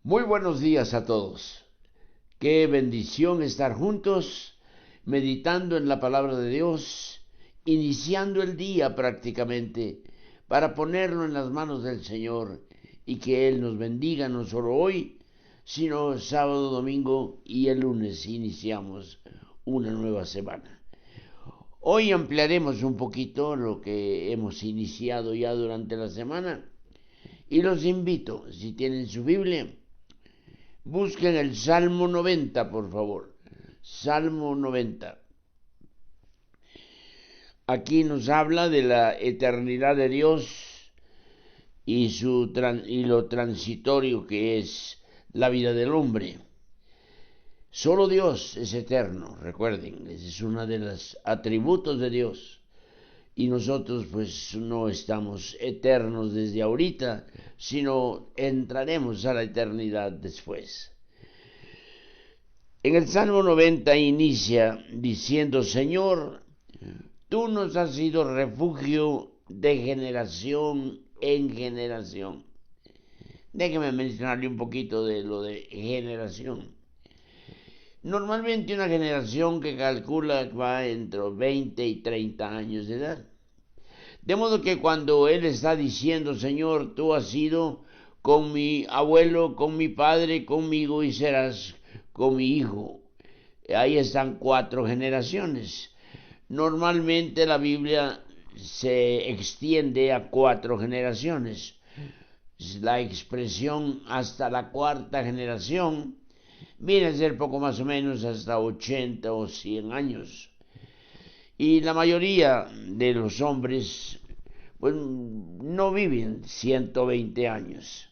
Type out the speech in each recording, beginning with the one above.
Muy buenos días a todos. Qué bendición estar juntos, meditando en la palabra de Dios, iniciando el día prácticamente, para ponerlo en las manos del Señor y que Él nos bendiga no solo hoy, sino sábado, domingo y el lunes iniciamos una nueva semana. Hoy ampliaremos un poquito lo que hemos iniciado ya durante la semana y los invito, si tienen su Biblia, busquen el Salmo 90, por favor. Salmo 90. Aquí nos habla de la eternidad de Dios y lo transitorio que es la vida del hombre. Solo Dios es eterno, recuerden, ese es uno de los atributos de Dios. Y nosotros pues no estamos eternos desde ahorita, sino entraremos a la eternidad después. En el Salmo 90 inicia diciendo: Señor, tú nos has sido refugio de generación en generación. Déjeme mencionarle un poquito de lo de generación. Normalmente una generación que calcula va entre 20 y 30 años de edad. De modo que cuando él está diciendo: Señor, tú has sido con mi abuelo, con mi padre, conmigo y serás con mi hijo. Ahí están 4 generaciones. Normalmente la Biblia se extiende a 4 generaciones. La expresión hasta la 4ª generación viene a ser poco más o menos hasta 80 o 100 años. Y la mayoría de los hombres pues no viven 120 años,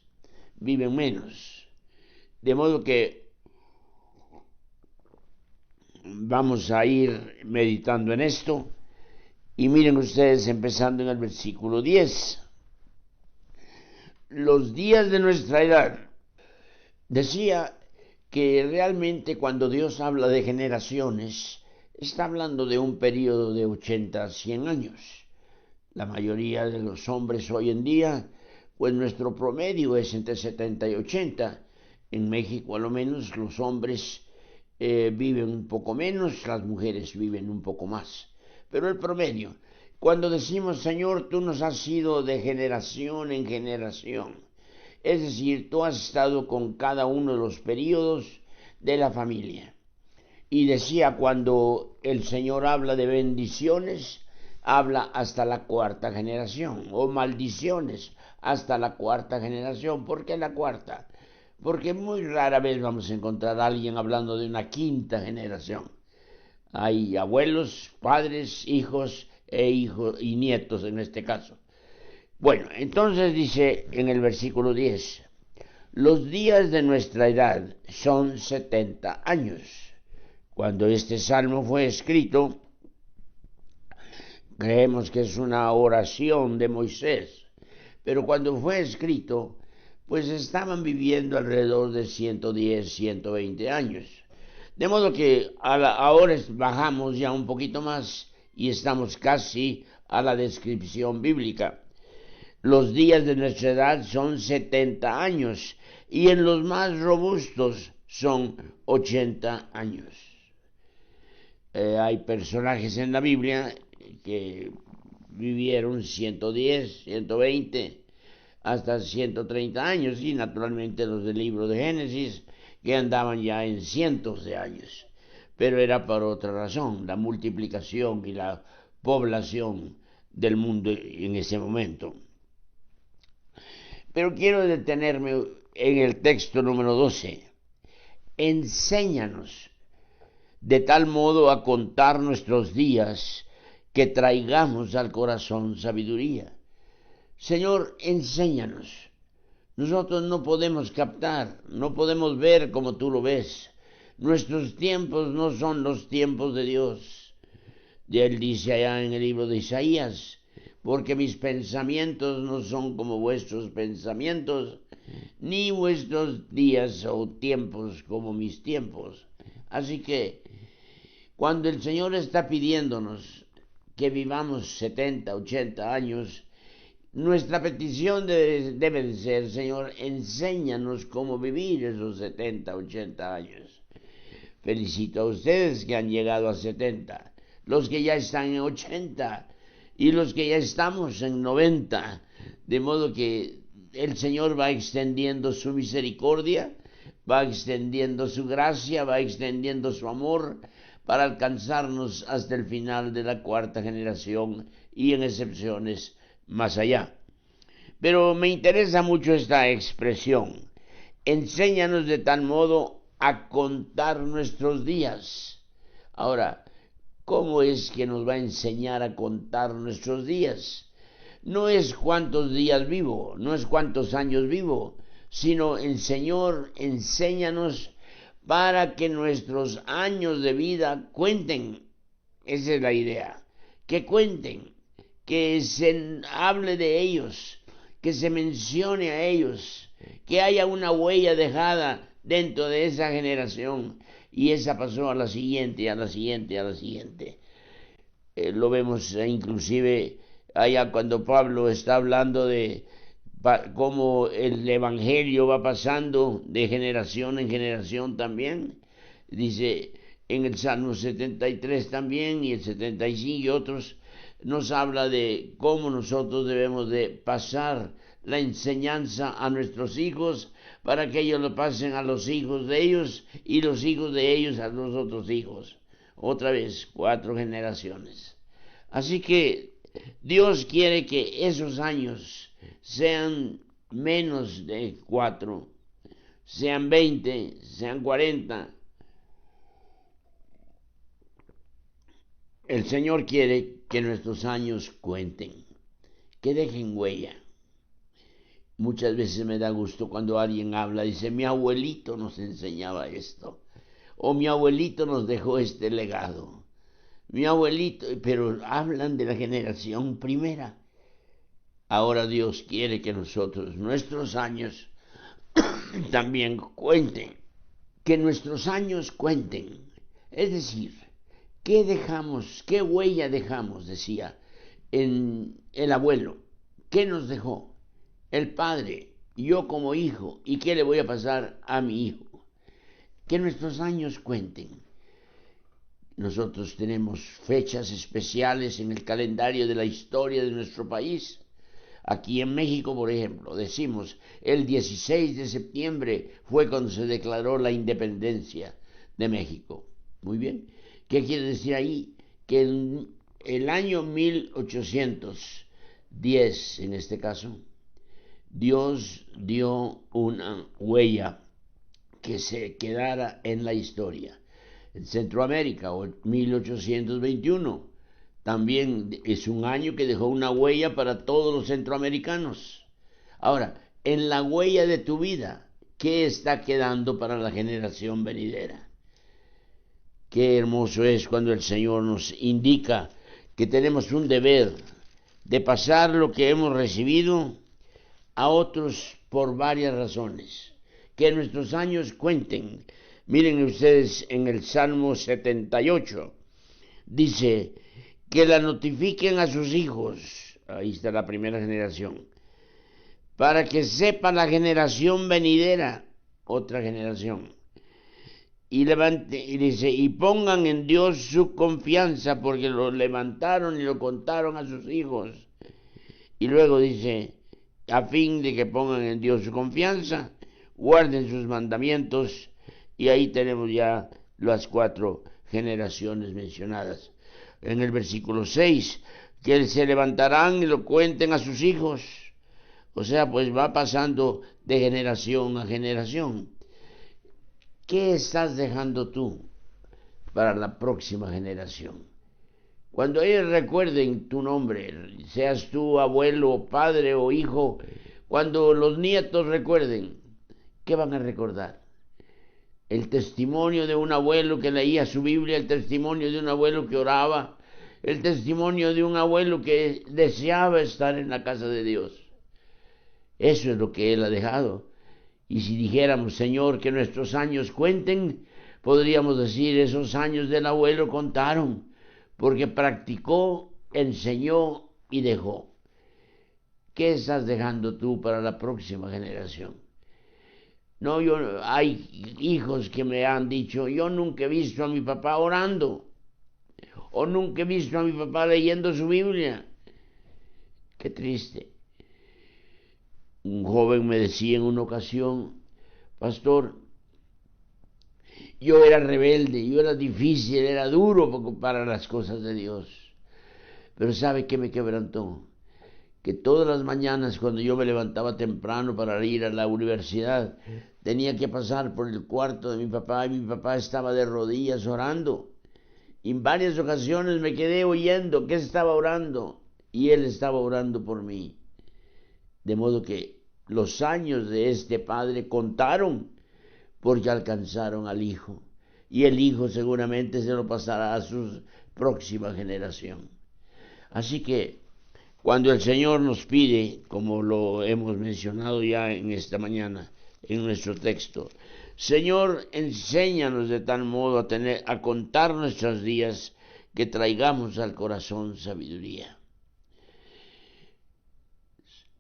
viven menos. De modo que vamos a ir meditando en esto. Y miren ustedes, empezando en el versículo 10. Los días de nuestra edad. Decía que realmente cuando Dios habla de generaciones, está hablando de un periodo de 80 a 100 años. La mayoría de los hombres hoy en día, pues nuestro promedio es entre 70 y 80. En México a lo menos los hombres viven un poco menos, las mujeres viven un poco más. Pero el promedio, cuando decimos: Señor, tú nos has sido de generación en generación, es decir, tú has estado con cada uno de los periodos de la familia. Y decía, cuando el Señor habla de bendiciones, habla hasta la 4ª generación, o maldiciones hasta la 4ª generación. ¿Por qué la 4ª? Porque muy rara vez vamos a encontrar a alguien hablando de una 5ª generación. Hay abuelos, padres, hijos y nietos en este caso. Bueno, entonces dice en el versículo 10: los días de nuestra edad son 70 años. Cuando este salmo fue escrito, creemos que es una oración de Moisés, pero cuando fue escrito, pues estaban viviendo alrededor de 110, 120 años. De modo que ahora bajamos ya un poquito más y estamos casi a la descripción bíblica. Los días de nuestra edad son 70 años y en los más robustos son 80 años. Hay personajes en la Biblia que vivieron 110, 120, hasta 130 años, y naturalmente los del libro de Génesis que andaban ya en cientos de años. Pero era por otra razón, la multiplicación y la población del mundo en ese momento. Pero quiero detenerme en el texto número 12. Enséñanos de tal modo a contar nuestros días que traigamos al corazón sabiduría. Señor, enséñanos. Nosotros no podemos captar, no podemos ver como tú lo ves. Nuestros tiempos no son los tiempos de Dios. Y él dice allá en el libro de Isaías: porque mis pensamientos no son como vuestros pensamientos, ni vuestros días o tiempos como mis tiempos. Así que cuando el Señor está pidiéndonos que vivamos 70, 80 años, nuestra petición debe de ser, Señor, enséñanos cómo vivir esos 70, 80 años. Felicito a ustedes que han llegado a 70, los que ya están en 80 y los que ya estamos en 90, de modo que el Señor va extendiendo su misericordia, va extendiendo su gracia, va extendiendo su amor para alcanzarnos hasta el final de la cuarta generación y en excepciones más allá. Pero me interesa mucho esta expresión. Enséñanos de tal modo a contar nuestros días. Ahora, ¿cómo es que nos va a enseñar a contar nuestros días? No es cuántos días vivo, no es cuántos años vivo, sino el Señor, enséñanos para que nuestros años de vida cuenten. Esa es la idea, que cuenten, que se hable de ellos, que se mencione a ellos, que haya una huella dejada dentro de esa generación, y esa pasó a la siguiente, a la siguiente, a la siguiente. Lo vemos inclusive allá cuando Pablo está hablando de cómo el evangelio va pasando de generación en generación también. Dice en el Salmo 73 también, y el 75 y otros, nos habla de cómo nosotros debemos de pasar la enseñanza a nuestros hijos para que ellos lo pasen a los hijos de ellos y los hijos de ellos a los otros hijos. Otra vez, 4 generaciones. Así que Dios quiere que esos años sean menos de 4, sean 20, sean 40. El Señor quiere que nuestros años cuenten, que dejen huella. Muchas veces me da gusto cuando alguien habla, dice, mi abuelito nos enseñaba esto, o mi abuelito nos dejó este legado. Mi abuelito, pero hablan de la generación primera. Ahora Dios quiere que nosotros, nuestros años, también cuenten, que nuestros años cuenten. Es decir, ¿qué dejamos, qué huella dejamos, decía, en el abuelo? ¿Qué nos dejó? El padre, yo como hijo, ¿y qué le voy a pasar a mi hijo? Que nuestros años cuenten. Nosotros tenemos fechas especiales en el calendario de la historia de nuestro país. Aquí en México, por ejemplo, decimos el 16 de septiembre fue cuando se declaró la independencia de México. Muy bien. ¿Qué quiere decir ahí? Que en el año 1810, en este caso, Dios dio una huella que se quedara en la historia. En Centroamérica, o 1821, también es un año que dejó una huella para todos los centroamericanos. Ahora, en la huella de tu vida, ¿qué está quedando para la generación venidera? Qué hermoso es cuando el Señor nos indica que tenemos un deber de pasar lo que hemos recibido a otros por varias razones. Que nuestros años cuenten. Miren ustedes en el Salmo 78, dice que la notifiquen a sus hijos, ahí está la primera generación, para que sepa la generación venidera, otra generación, y dice, y pongan en Dios su confianza, porque lo levantaron y lo contaron a sus hijos. Y luego dice, a fin de que pongan en Dios su confianza, guarden sus mandamientos. Y ahí tenemos ya las 4 generaciones mencionadas. En el versículo 6, que se levantarán y lo cuenten a sus hijos. O sea, pues va pasando de generación a generación. ¿Qué estás dejando tú para la próxima generación? Cuando ellos recuerden tu nombre, seas tú abuelo, padre o hijo, cuando los nietos recuerden, ¿qué van a recordar? El testimonio de un abuelo que leía su Biblia, el testimonio de un abuelo que oraba, el testimonio de un abuelo que deseaba estar en la casa de Dios. Eso es lo que Él ha dejado. Y si dijéramos, Señor, que nuestros años cuenten, podríamos decir, esos años del abuelo contaron, porque practicó, enseñó y dejó. ¿Qué estás dejando tú para la próxima generación? No, hay hijos que me han dicho, yo nunca he visto a mi papá orando, o nunca he visto a mi papá leyendo su Biblia. Qué triste. Un joven me decía en una ocasión, pastor, yo era rebelde, yo era difícil, era duro para las cosas de Dios. Pero ¿sabe qué me quebrantó? Que todas las mañanas cuando yo me levantaba temprano para ir a la universidad, tenía que pasar por el cuarto de mi papá y mi papá estaba de rodillas orando. Y en varias ocasiones me quedé oyendo que estaba orando y él estaba orando por mí. De modo que los años de este padre contaron porque alcanzaron al hijo. Y el hijo seguramente se lo pasará a su próxima generación. Así que cuando el Señor nos pide, como lo hemos mencionado ya en esta mañana, en nuestro texto, Señor, enséñanos de tal modo a contar nuestros días que traigamos al corazón sabiduría.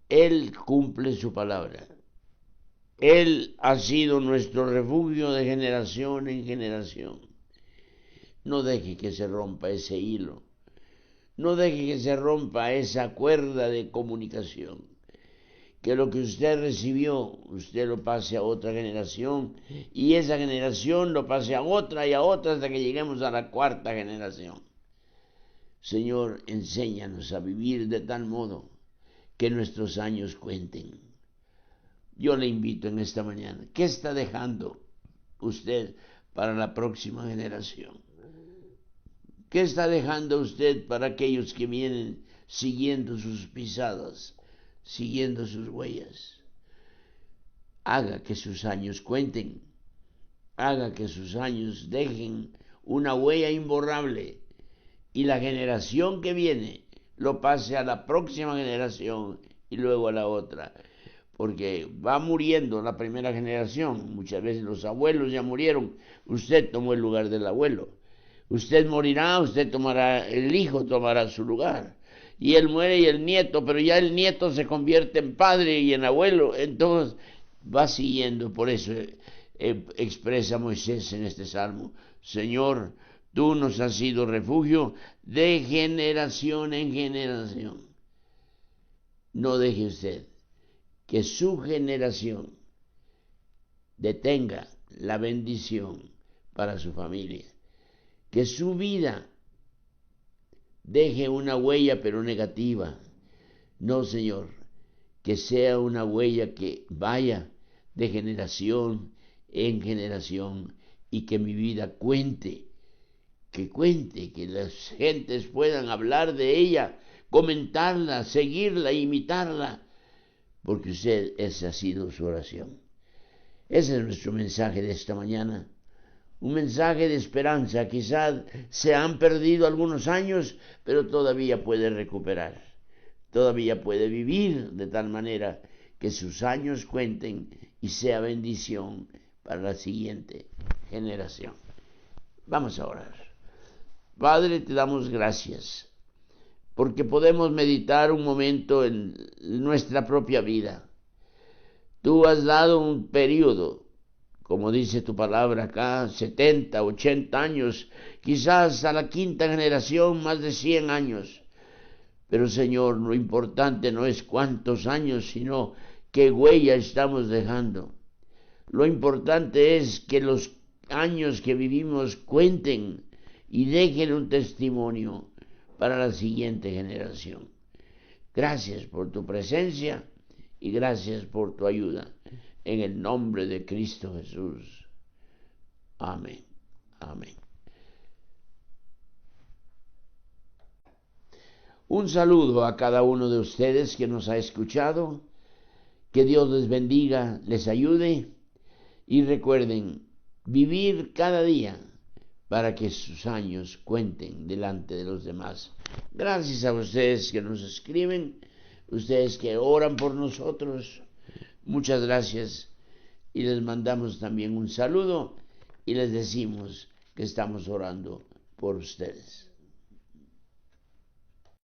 Él cumple su palabra. Él ha sido nuestro refugio de generación en generación. No deje que se rompa ese hilo. No deje que se rompa esa cuerda de comunicación. Que lo que usted recibió, usted lo pase a otra generación y esa generación lo pase a otra y a otra hasta que lleguemos a la cuarta generación. Señor, enséñanos a vivir de tal modo que nuestros años cuenten. Yo le invito en esta mañana, ¿qué está dejando usted para la próxima generación? ¿Qué está dejando usted para aquellos que vienen siguiendo sus pisadas, siguiendo sus huellas? Haga que sus años cuenten, haga que sus años dejen una huella imborrable y la generación que viene lo pase a la próxima generación y luego a la otra. Porque va muriendo la primera generación, muchas veces los abuelos ya murieron, usted tomó el lugar del abuelo. Usted morirá, usted tomará, el hijo tomará su lugar. Y él muere y el nieto, pero ya el nieto se convierte en padre y en abuelo. Entonces va siguiendo, por eso expresa Moisés en este salmo, Señor, tú nos has sido refugio de generación en generación. No deje usted que su generación detenga la bendición para su familia. Que su vida deje una huella pero negativa. No, Señor, que sea una huella que vaya de generación en generación y que mi vida cuente, que las gentes puedan hablar de ella, comentarla, seguirla, imitarla, porque esa ha sido su oración. Ese es nuestro mensaje de esta mañana. Un mensaje de esperanza. Quizás se han perdido algunos años, pero todavía puede recuperar. Todavía puede vivir de tal manera que sus años cuenten y sea bendición para la siguiente generación. Vamos a orar. Padre, te damos gracias porque podemos meditar un momento en nuestra propia vida. Tú has dado un periodo, como dice tu palabra acá, 70, 80 años, quizás a la quinta generación más de 100 años. Pero Señor, lo importante no es cuántos años, sino qué huella estamos dejando. Lo importante es que los años que vivimos cuenten y dejen un testimonio para la siguiente generación. Gracias por tu presencia y gracias por tu ayuda. En el nombre de Cristo Jesús. Amén. Amén. Un saludo a cada uno de ustedes que nos ha escuchado. Que Dios les bendiga, les ayude. Y recuerden, vivir cada día para que sus años cuenten delante de los demás. Gracias a ustedes que nos escriben, ustedes que oran por nosotros. Muchas gracias y les mandamos también un saludo y les decimos que estamos orando por ustedes.